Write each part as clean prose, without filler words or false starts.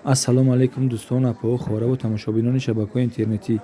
ассалому алайкум дӯстон, апаҳо, хораву тамошобинони шабакаҳои интернетӣ.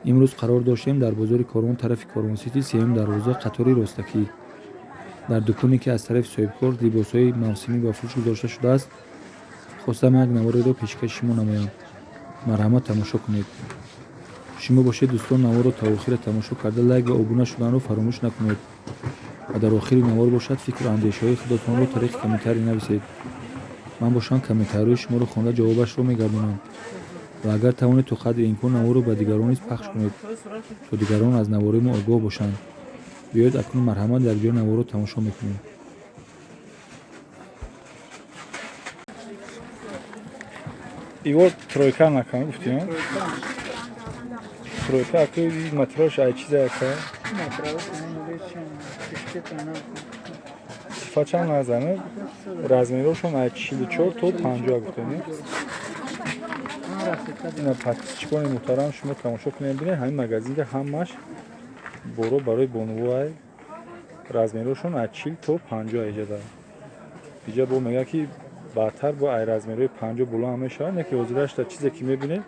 имрӯз қарор доштем дар бозори Корвон тарафи Корвонсити сеюм дарвоза қатори ростакӣ дар дуконе ки аз тарафи соҳибкор либосҳои мавсимӣ ба фурӯш гузошта шудааст, хостам як навореро пешкаши шумо намоям. марҳамат тамошо кунед. шумо бошед дӯстон, наворро то охира тамошо карда лайк ва обуна шуданро фаромӯш накунед ва дар охири навор бошад фикру андешаҳои худатонро тариқи комментарӣ нависед. ман бошам комментарҳои шуморо хонда ҷавобашро мегардонам ва агар тавонед то қадри имкон наворро ба дигарон низ пахш кунед, то дигарон аз навораи мо огоҳ бошанд. биёед акнун марҳамат якҷоя наворро тамошо мекунем. Его тройка накам гуфтем. Тройка акой материалш ай чизе ака. Сифачам назанад. Размерошон ай 44 то 50 гуфтем. ина подписчикони муҳтарам шумо тамошо кунед бинед, ҳамин магазинда ҳамаш боро барои бонувай размерошон ай 40 то 50 иҷада. Иҷа бо мега ки баъдтар бо ай размерои 50 буланд мешавад, не ки ҳозирашда чизе ки мебинед,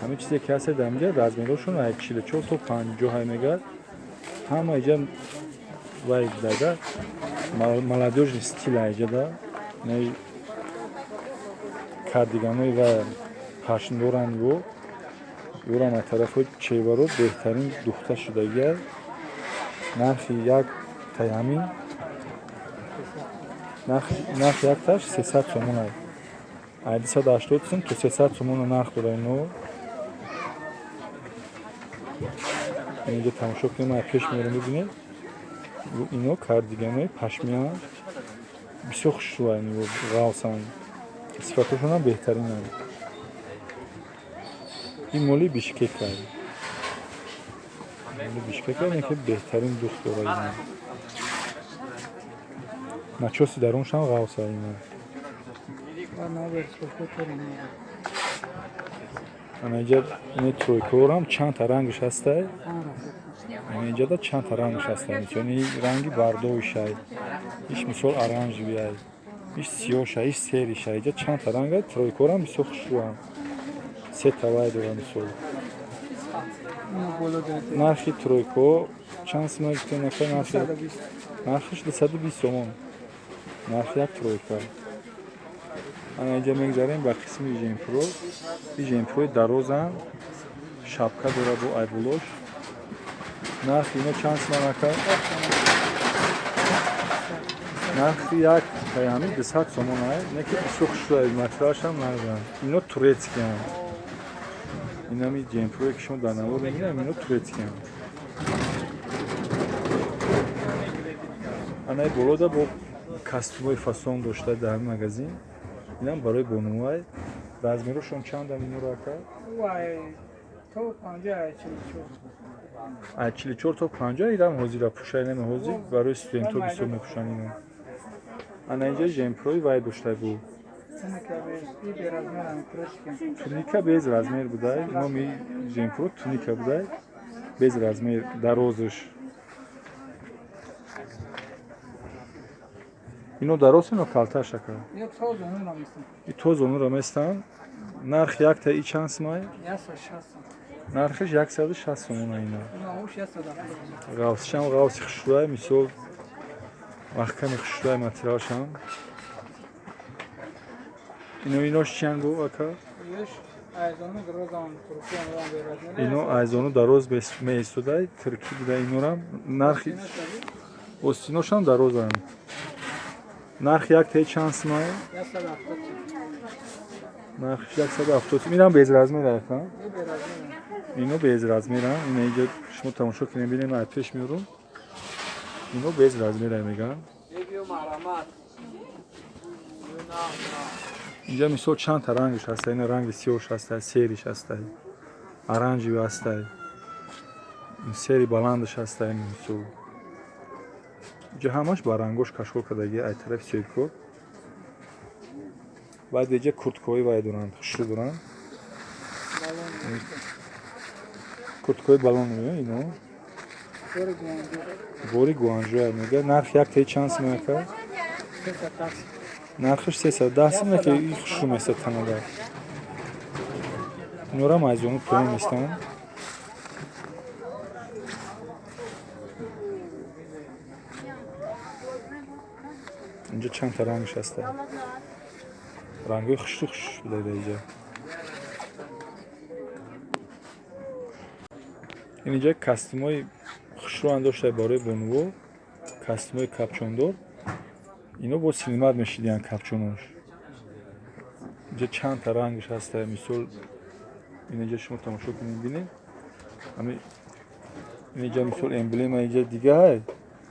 ҳамин чизе ки ҳаст дар инҷа размерошон ай 44 то 50 ҳай мегӯяд. ҳама иҷа вай дада молодёжный стил иҷада. не кардиганои ва пашндоранд его ёрам аз тарафҳои чеваро беҳтарин духта шудагиай. нархи як таямин нархи якташ 300 сомон аст. ай 280 сом то 300 сомон нарх дора ино. инҷа тамошо кунем, ай пеш мерам бибинед. ино кардиганои пашмиян бисёр хушрӯян, ино ғавсанд, сифатошонам беҳтаринанд. ин моли Бишкек аст. моли Бишкек аст, не ки беҳтарин духт дора ин. начоси даруншам ғавс аст ин. ана иҷа ин тройкаорам чандта рангаш ҳастай. ана иҷада чандта рангаш ҳастай. мисоли ранги бардоишай, иш мисол оранжевиай, иш сиёшай, иш серишай. иҷа чандта ранга тройкаорам бисёр хушрӯянд. се тавай дора мисол. нархи тройко чанд сомон гуфтем нака? нархиш 220 сомон. нархи як тройка. ана иҷа мегзарем ба қисми жемпро. ин жемпрои дарозанд, шапка дора бо айбулош. нархи ино чанд сомон нака? нархи як таямин 200 сомон аст. не ки бисёр хушрӯяд, материалшам назан. ино турецкианд. инами ҷемпрое ки шумо дар навор мебинед, ино турецкианд. анаи болода бо костюмои фасон дошта дар ҳамин магазин. инам барои бонувай. размерошон чандам иноро ака? ай 44 то 50 ирам ҳозира пӯшай нема. ҳозир барои студентҳо бисёр мепӯшанд ино. ана инҷа ҷемпрои вай дошта бу туника без размер будай. номи ҷемпро туника будай, без размер, дарозаш. ино дароз ино калташ ака? то зонура местанд. нархи яктаи чанд сомон? нархиш 160 сомон ино. ғавсишам ғавси хушрӯяй, мисол маҳками хушрӯяй материалшам. инош чанд бу ака? ино айзону дароз меистодай, тирки будай. инорам нархи остиношам дарозанд. нархи яктаи чанд сомон? нархиш 170 сомон. инам без размер ака? ино без размерам. ина иҷа шумо тамошо кунед бинед, ай пеш меорум. ино без размера меган. инҷа мисол чандта рангаш ҳастай. ина ранги сиёш ҳастай, сериш ҳастай, оранжеви ҳастай, сери баландаш ҳастай. мисол иҷа ҳамаш ба рангош кашфо кардаги ай тарафи соҳибкор. баъд иҷа курткаҳои вай доранд, хушрӯ доранд. курткаҳои балон меояд ино. бори гуанҷоя мегӯяд. нархи яктаи чанд сомон ака? нархаш 310 сом ки хушрӯ месад танада. Инорам айзону пулон нестанд. инҷо чандта рангаш ҳаста. рангҳои хушрӯ будаида инҷа. ин инҷа костюмҳои хушрӯам доштае барои бонуво, костюмҳои капчондор. ино бо силмат мешидиянд капчонош. инҷа чандта рангаш ҳастае. мисол ин инҷа шумо тамошо кунед бинед. ин инҷа мисол эмблема инҷа дигар,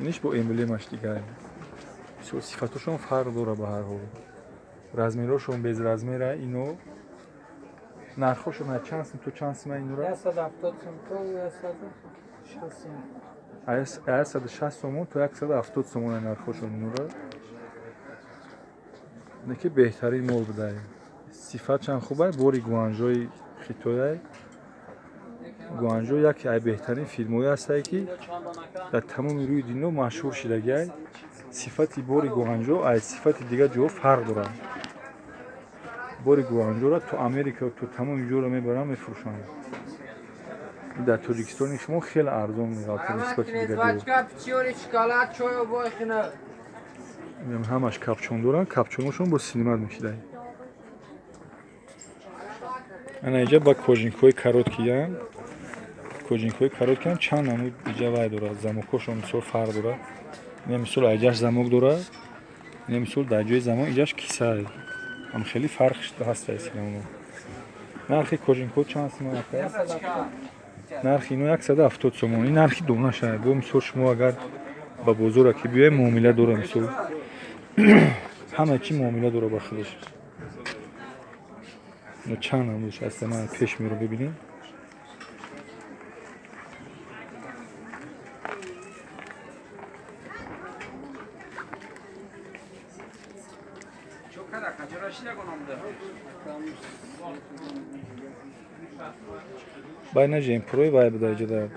иниш бо эмблемаш дигар. мисол сифатошон фарқ дора ба ҳар ҳол. размерошон без размера ино нархошон чанд сум то чанд сум инора? 170 сум то 160 сум. 160 сомон то 170 сомон нархошон инора. неки беҳтарин мол будай. сифат чанд хубай, бори гуанҷои хитояй. гуанҷо яке аз беҳтарин филмҳое ҳастае ки дар тамоми рӯи дунё машҳур шидагиай. сифати бори гуанҷо аз сифати дигар ҷоҳо фарқ дорад. бори гуанҷоро то Америка то тамоми ҷоро мебаранд мефурӯшанд. дар Тоҷикистони шумо хеле арзон меғалта нисбати дигар ҷо. ҳамаш капчон доранд, капчоношон бо силмат мешиданд. ана инҷа ба кожинкҳои короткиянд. кожинкҳои короткиянд чанд намуд инҷа вай дорад. замокҳошон мисол фарқ дорад. ин мисол айҷаш замок дорад. ин мисол дар ҷои замок инҷаш кисае. ам хеле фарқ ҳастае силамон. нархи кожинкҳо чанд сум аст? нархи ино 170 сомон. ин нархи донашае. бо мисол шумо агар ба бозора ки биёед муомила дора, мисол ҳама чӣ муомила дора ба худаш. ино чанд намудаш аст? ман пеш меро бибинем. байна жемпурои вай буда иҷода.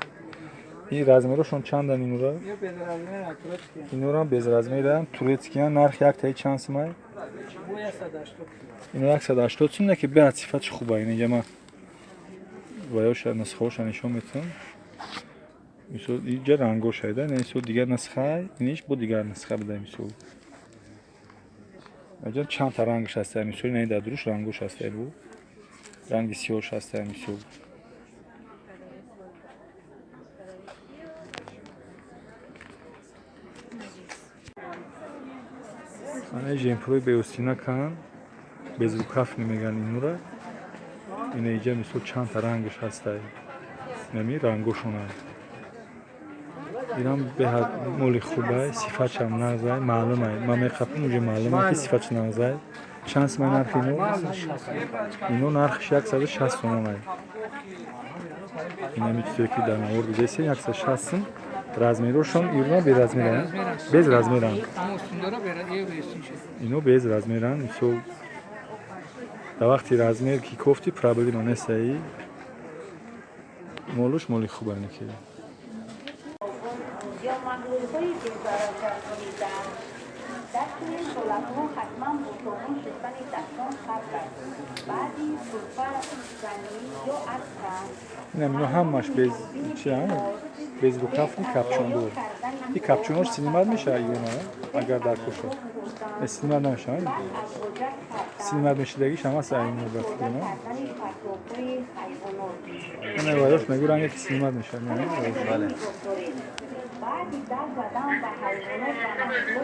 ин размерошон чанданд инора? инорам без размеранд, турецкиянд. нархи яктаи чанд сумай? ино 180 сум не ки беҳад сифати хуба. ин инҷа ман ваёша нусхаоша нишон метавонам. мисол инҷа рангошайда, не мисол дигар нусха, иниш бо дигар нусха буда мисол. инҷа чандта рангаш ҳастае. мисол ин дар дуруш рангош ҳастае бо ранги сиёҳаш ҳастае мисол. ана жемпурои беостинаканд, безрукафни мегӯянд инора. ин инҷа мисол чандта рангаш ҳастае. нами рангошонанд. инам беҳад моли хубай, сифатшам нағзай, маълумай. ман меқапам уҷа маълумай ки сифатш нағзай. чанд сумай нархи ино? ино нархиш 160 сомон ай. инами чизое ки дар навор дидесен 160 сум. размерошон ирна безразмеранд. без размеранд. ино без размеранд. мисол дар вақти размер ки кофти проблема нестаи. молуш моли хуба неки. инам ино ҳамаш без чианд? без рукафни капчондор. ин капчонош силмат мешавад ёна? агар дар коша силмат намешавад? силмат мешидагиш ҳамаст айно ба фикрона. ина ваёш мегӯранге ки силмат мешавад. бале.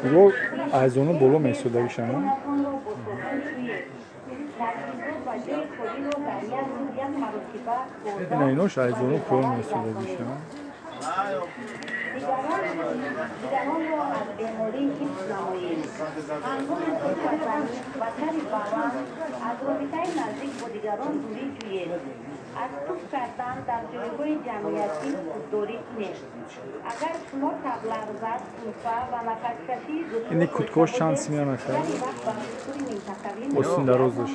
ино айзону боло месудагишана. ина инош айзону пулон месудагишана. ини куткош чанд сумиан аст? остин дарозаш.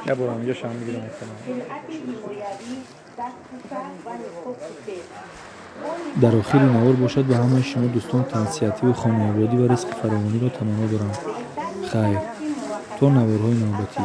یا برو هم اینجا شم میگیرم احتمال. در آخر نوار باشد به همه شما دوستان تنسیتی و خانوادگی و رزق فراوانی را تمنا دارم. خیر تا نوارهای نوبتی.